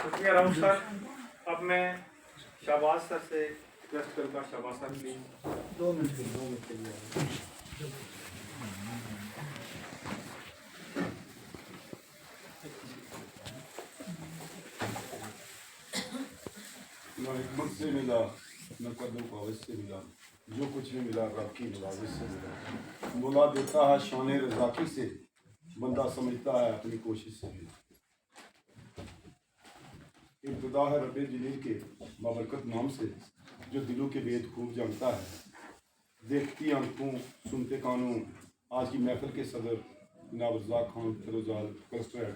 शुक्रिया राउत सर। अब मैं शाहबाज सर से रिक्वेस्ट करूँगा, शाहबाज सर प्लीज 2 मिनट के लिए। न हिकमत से मिला न कदम कागज से मिला, जो कुछ भी मिला रब की नवाजिश से मिला। मौला देता है शान रज़ाकी से, बंदा समझता है अपनी कोशिश से मिला। इब्तिदा है रब्बे जलील के बाबरकत नाम से, जो दिलों के वेद खूब जानता है। देखती आंखों सुनते कानों आज की महफिल के सदर जनाब Razak Khan Firozal, cluster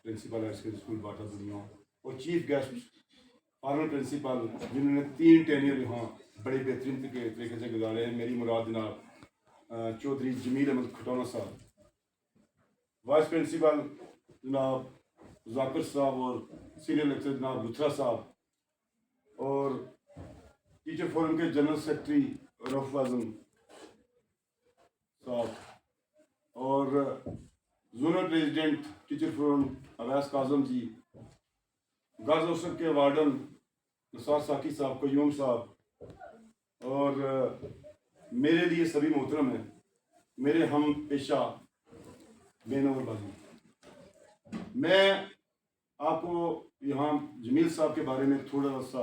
principal higher secondary school बाटा दुनिया, और चीफ गेस्ट फॉर्मर प्रिंसिपल जिन्होंने 3 टेनियर यहाँ बड़े बेहतरीन तरीके से गुजारे हैं। मेरी मुराद जनाब चौधरी जमील अहमद खटौना साहब, वाइस प्रिंसिपल जनाब जाकिर साहब और सीनियर लेक्चरर जनाब लुथरा साहब, और टीचर फोरम के जनरल सेक्रेटरी रऊफ आजम साहब, और zonal president teacher forum Awais Kazim ji, गाज़ा उसर के वार्डन नसार साकी साहब, कयूम साहब, और मेरे लिए सभी मोहतरम हैं, मेरे हम पेशा बेनौर भाई। मैं आपको यहाँ जमील साहब के बारे में थोड़ा सा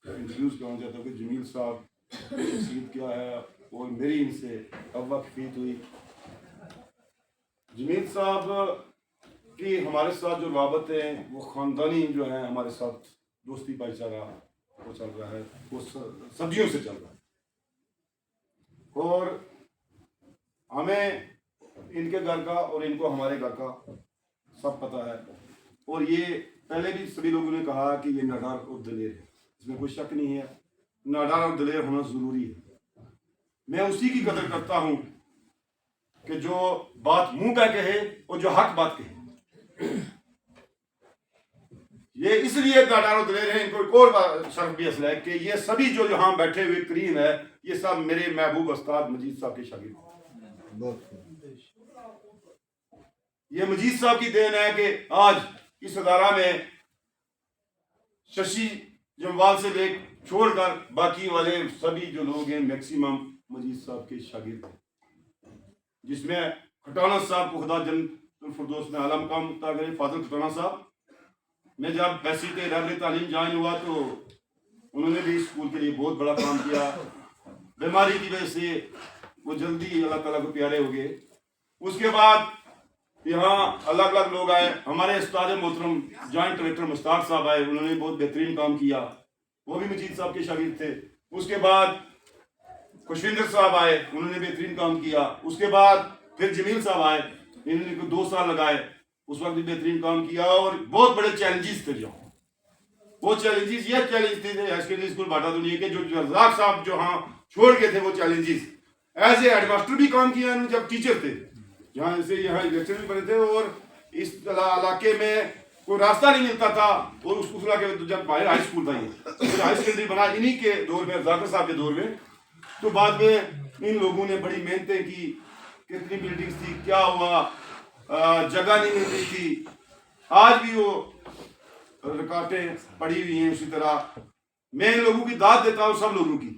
इंट्रोड्यूस करना चाहता हूँ कि जमील साहब की शख्सियत क्या है और मेरी इनसे कब वाक़फ़ियत हुई। जमील साहब की हमारे साथ जो रवाबत है वो ख़ानदानी जो है, हमारे साथ दोस्ती भाईचारा वो चल रहा है, वो सदियों से चल रहा है, और हमें इनके घर का और इनको हमारे घर का सब पता है। और ये पहले भी सभी लोगों ने कहा कि ये नाडार और दलेर है, इसमें कोई शक नहीं है, नाडार और दलेर होना ज़रूरी है। मैं उसी की कदर करता हूँ कि जो बात मुंह पे कहे और जो हक बात कहे। ये इसलिए नाडार और दलेर हैं, इनको एक और शर्फ भी असला है कि ये सभी जो यहाँ बैठे हुए करीम है, ये सब मेरे महबूब उस्ताद मजीद साहब के शागिर्द हैं। ये मजीद साहब की देन है कि आज इस अदारा में शशि जमवाल से ले छोड़कर बाकी वाले सभी जो लोग हैं मैक्सिमम मजीद साहब के शागिर्द हैं, जिसमें खटौना साहब को खुदा जन्नतुल फिरदौस में आला मकाम अता करे। फाजिल खटौना साहब, मैं जब वैसी के इदारे तालीम ज्वाइन हुआ तो उन्होंने भी स्कूल के लिए बहुत बड़ा काम किया। बीमारी की वजह से वो जल्दी अल्लाह ताला को प्यारे हो गए। उसके बाद यहाँ अलग अलग लोग आए, हमारे उस्ताद मोहतरम जॉइंट कलेक्टर मुश्ताक साहब आए, उन्होंने बहुत बेहतरीन काम किया, वो भी मजीद साहब के शागिर्द थे। उसके बाद खुशविंदर साहब आए, उन्होंने बेहतरीन काम किया। उसके बाद फिर जमील साहब आए, इन्होंने 2 साल लगाए, उस वक्त भी बेहतरीन काम किया। और बहुत बड़े चैलेंजेस थे जो, वो चैलेंजेस ये चैलेंज थे हाई सेकेंडरी स्कूल बाटा दुनिया के जो रज़ाक साहब जो हाँ छोड़ के थे, वो चैलेंजेस एज ए हेडमास्टर भी काम किया इन्होंने जब टीचर थे, जहाँ से यहाँ लेक्चर भी बने थे, और इस इलाके में कोई रास्ता नहीं मिलता था। और उस इलाके में जब हाई स्कूल था, ये हाई सेकेंडरी बना इन्हीं के दौर में, जाकिर साहब के दौर में। तो बाद में इन लोगों ने बड़ी मेहनतें की, कितनी बिल्डिंग्स थी, क्या हुआ, जगह नहीं मिल रही थी, आज भी वो रिकॉर्डें पड़ी हुई हैं। उसी तरह मैं इन लोगों की दाद देता हूँ, सब लोगों की।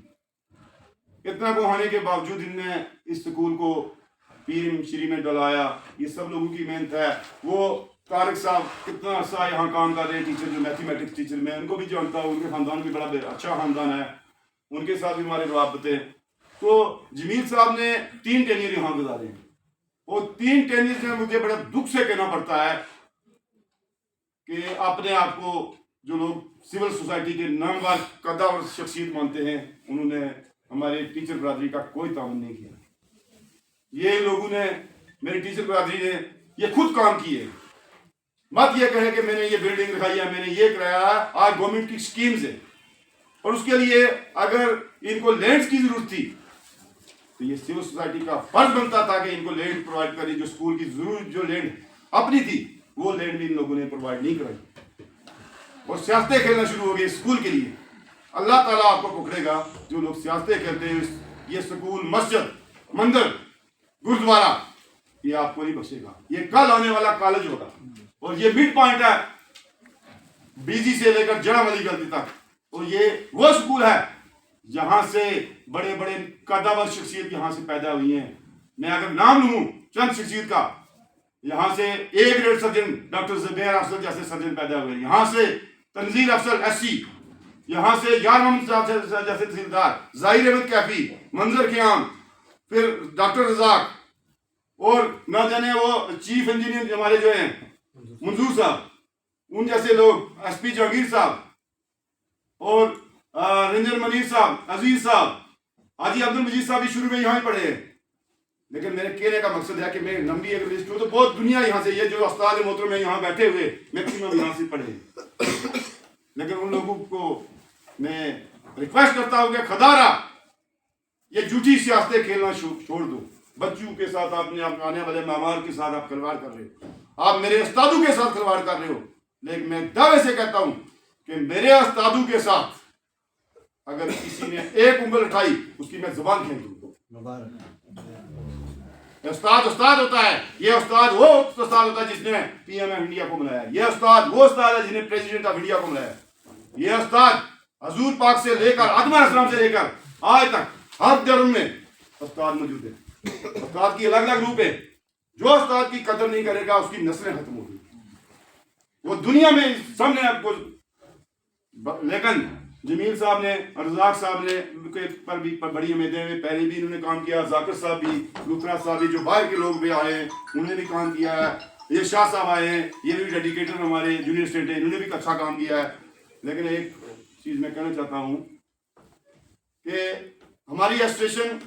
इतना को होने के बावजूद इनने इस स्कूल को पीएम श्री में डलाया, ये सब लोगों की मेहनत है। वो तारिक साहब कितना अर्सा यहाँ काम कर रहे हैं, टीचर जो मैथमेटिक्स टीचर, मैं उनको भी जानता हूँ, उनके खानदान भी बड़ा अच्छा खानदान है, उनके साथ भी हमारे रवाबतें। तो जमील साहब ने 3 टेनियर यहाँ गुजारे हैं, और 3 टेनियर में मुझे बड़ा दुख से कहना पड़ता है कि अपने आप को जो लोग सिविल सोसाइटी के नामवर कदा और शख्सियत मानते हैं, उन्होंने हमारे टीचर बरादरी का कोई ताउन नहीं किया। ये लोगों ने, मेरी टीचर बरादरी ने ये खुद काम किए। मत ये कहे कि मैंने ये बिल्डिंग दिखाई है, मैंने ये कराया। आज गवर्नमेंट की स्कीम्स है, और उसके लिए अगर इनको लैंड की जरूरत थी तो ये सिविल सोसाइटी का फर्ज बनता था कि इनको लैंड प्रोवाइड करें। जो स्कूल की जरूरत जो लैंड अपनी थी, वो लैंड भी इन लोगों ने प्रोवाइड नहीं कराई, और सियासतें खेलना शुरू हो गई स्कूल के लिए। अल्लाह ताला आपको पकड़ेगा जो लोग सियासतें खेलते हैं। ये स्कूल, मस्जिद, मंदिर, गुरुद्वारा, ये आपको नहीं बख्शेगा। ये कल आने वाला कॉलेज होगा, और ये मिड पॉइंट है बीजी से लेकर जड़ा वाली गलती तक। और ये वो स्कूल है जहां से बड़े बड़े कदावर शख्सियत यहाँ से पैदा हुई हैं। मैं अगर नाम लूं चंद शख्सियत का, यहाँ से A grade surgeon doctor Zubair Afzal जैसे सर्जन पैदा हुए, यहाँ से तनजीर अफजल SC, यहाँ से यार मोहम्मद साहब जैसे तहसीलदार, जाहिर अहमद कैफी, मंजर क़याम, फिर डॉक्टर रजाक, और ना जाने वो चीफ इंजीनियर हमारे जो हैं मंजूर साहब, उन जैसे लोग, SP जहांगीर साहब, और रंजन मनीर साहब, अजीज साहब, हाजी अब्दुल मजीद साहब भी शुरू में यहाँ ही पढ़े हैं। लेकिन मेरे कहने का मकसद है कि मैं लंबी अगर लिस्ट हूँ तो बहुत दुनिया यहाँ से, ये जो उस्ताद मोहतरम में यहाँ बैठे हुए मैक्सिमम यहाँ से पढ़े। लेकिन उन लोगों को मैं रिक्वेस्ट करता हूँ कि खदारा ये झूठी सियासतें खेलना छोड़ दो। बच्चों के साथ आपने आने वाले मामार के साथ आप खिलवाड़ कर रहे हो, आप मेरे उस्तादों के साथ खिलवाड़ कर रहे हो। लेकिन मैं दावे से कहता हूँ कि मेरे उस्तादों के साथ अगर किसी ने एक उंगल उठाई उसकी मैं जुबान खींच दूंगा। उस्ताद उस्ताद होता है, ये उस्ताद वो उस्ताद होता है जिसने PM ऑफ इंडिया को बुलाया, ये उस्ताद वो उस्ताद है जिसने प्रेसिडेंट ऑफ इंडिया को बुलाया, ये उस्ताद हजूर पाक से लेकर आदम अलैहिस्सलाम से लेकर आज तक हर धर्म में उस्ताद मौजूद है। उस्ताद की अलग अलग रूप है। जो उस्ताद की कदर नहीं करेगा उसकी नस्लें खत्म होगी, वो दुनिया में सामने आपको। लेकिन जमील साहब ने, रज़ाक साहब ने के पर भी बड़ी उम्मीदें हुई, पहले भी इन्होंने काम किया, जाकिर साहब भी, लुथरा साहब भी, जो बाहर के लोग भी आए हैं उन्होंने भी काम किया है, ये शाह साहब आए हैं, ये भी डेडिकेटेड हमारे जूनियर स्टूडेंट हैं, इन्होंने भी अच्छा काम किया है। लेकिन एक चीज़ मैं कहना चाहता हूँ कि हमारी एसोसिएशन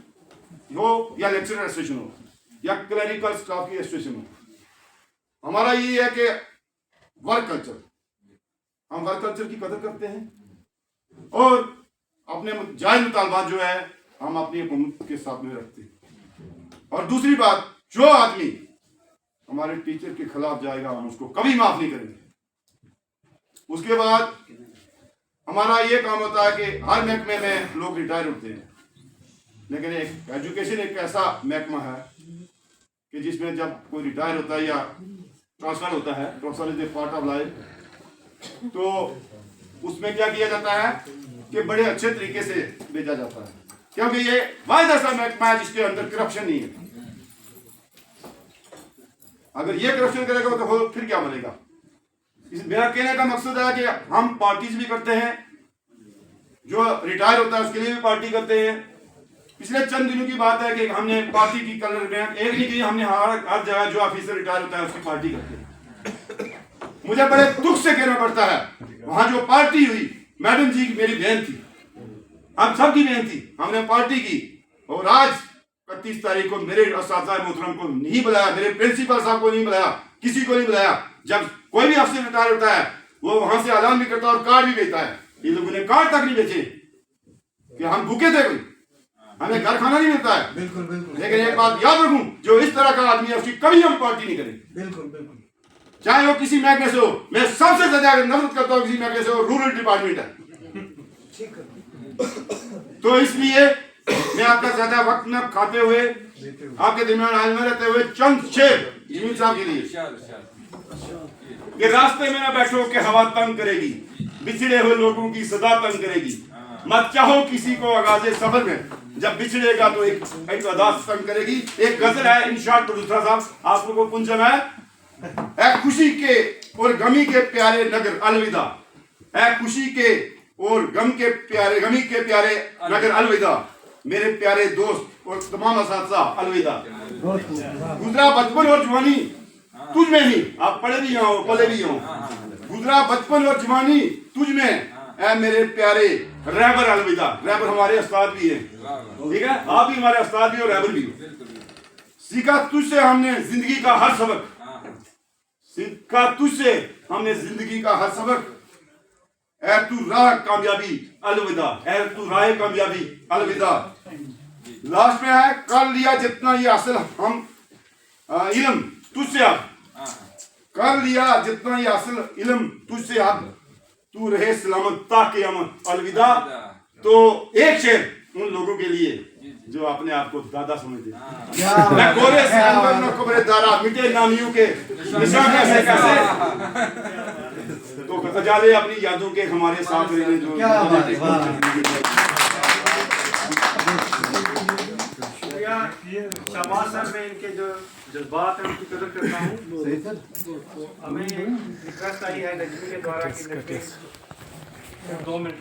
हो या लेक्चरर एसोसिएशन हो या क्लरिकल स्टाफ की एसोसिएशन हो, हमारा ये है कि वर्क कल्चर, हम वर्क कल्चर की कदर करते हैं और अपने जायज मुतालबात जो है हम अपनी हुकूमत के साथ में रखते हैं। और दूसरी बात, जो आदमी हमारे टीचर के खिलाफ जाएगा हम उसको कभी माफ नहीं करेंगे। उसके बाद हमारा ये काम होता है कि हर महकमे में लोग रिटायर होते हैं, लेकिन एक एजुकेशन एक ऐसा महकमा है कि जिसमें जब कोई रिटायर होता है या ट्रांसफर होता है, transfer is a part of life, तो उसमें क्या किया जाता है कि बड़े अच्छे तरीके से भेजा जाता है, क्योंकि ये वाहिद ऐसा महकमा है जिसके अंदर करप्शन नहीं है। अगर ये करप्शन करेगा तो फिर क्या बनेगा। मेरा कहने का मकसद है कि हम पार्टीज भी करते हैं, जो रिटायर होता है उसके लिए भी पार्टी करते हैं। पिछले चंद दिनों की बात है कि हमने पार्टी की कलर में एक नहीं की, हमने हर जगह जो ऑफिसर रिटायर होता है उसकी पार्टी करते हैं। मुझे बड़े दुख से कहना पड़ता है, वहां जो पार्टी हुई, मैडम जी की मेरी बहन थी, हम सबकी बहन थी, हमने पार्टी की, और आज 31 तारीख को मेरे उस्ताद मोहतरम को नहीं बुलाया, मेरे प्रिंसिपल साहब को नहीं बुलाया, किसी को नहीं बुलाया। जब कोई भी अफसर रिटायर होता है वो वहां से ऐलान भी करता है और कार्ड भी बेचता है। ये लोगों ने कार्ड तक नहीं बेचे कि हम भूखे थे, कोई हमें घर खाना नहीं मिलता है। बिल्कुल बिल्कुल। लेकिन एक बात याद रखूं, जो इस तरह का आदमी है उसकी कभी हम पार्टी नहीं करेंगे। बिल्कुल बिल्कुल। चाहे वो किसी महकमे से हो, मैं सबसे ज्यादा नफरत करता हूँ किसी महकमे से हो, रूरल डिपार्टमेंट है। तो इसलिए मैं आपका ज्यादा वक्त न खाते हुए, आपके दरमियान हाल में रहते हुए चंद शेर जमील साहब के लिए कि रास्ते में न बैठो कि हवा तंग करेगी, बिछड़े हुए लोगों की सदा तंग करेगी, मत चाहो किसी को आगाज़े सफर में, जब बिछड़ेगा तो एक अदा तंग करेगी। एक गजल है, इन शॉर्ट प्रोड्यूसर साहब आप लोगों को पुंजन है, ऐ खुशी के और गमी के प्यारे नगर अलविदा, ऐ खुशी के और गमी के प्यारे नगर अलविदा, मेरे प्यारे दोस्त और तमाम असातिज़ा अलविदा। गुजरा बचपन और जवानी तुझ में ही, आप पढ़े भी हो पले भी हो, गुजरा बचपन और जवानी तुझ में, ऐ मेरे प्यारे रहबर अलविदा। रहबर हमारे उस्ताद भी हैं, ठीक है, आप भी हमारे उस्ताद भी हो, रहबर भी हो। सीखा तुझसे हमने जिंदगी का हर सबक, सीखा तुझसे हमने जिंदगी का हर सबक, ऐ तू राह कामयाबी अलविदा, ऐ तू राह कामयाबी अलविदा। लास्ट में है, कर लिया जितना ये हासिल हम इल्म तुझसे अब, कर लिया जितना ये हासिल इल्म तुझसे अब, तू रहे सलामत ताक़यामत अलविदा। तो एक शेर उन लोगों के लिए जो अपने आप को दादा समझते हैं, मैं गोरे सिकंदर न कब्र दारा, मिटे नामियों के निशान कैसे कैसे। तो अजाले अपनी यादों के हमारे साथ रहने जो क्या बात है, वाह। शुक्रिया शहबाज सर, मैं इनके जो जज्बात हैं उनकी कदर करता हूँ। हमें रिक्वेस्ट आई है नजमी के द्वारा कि 2 मिनट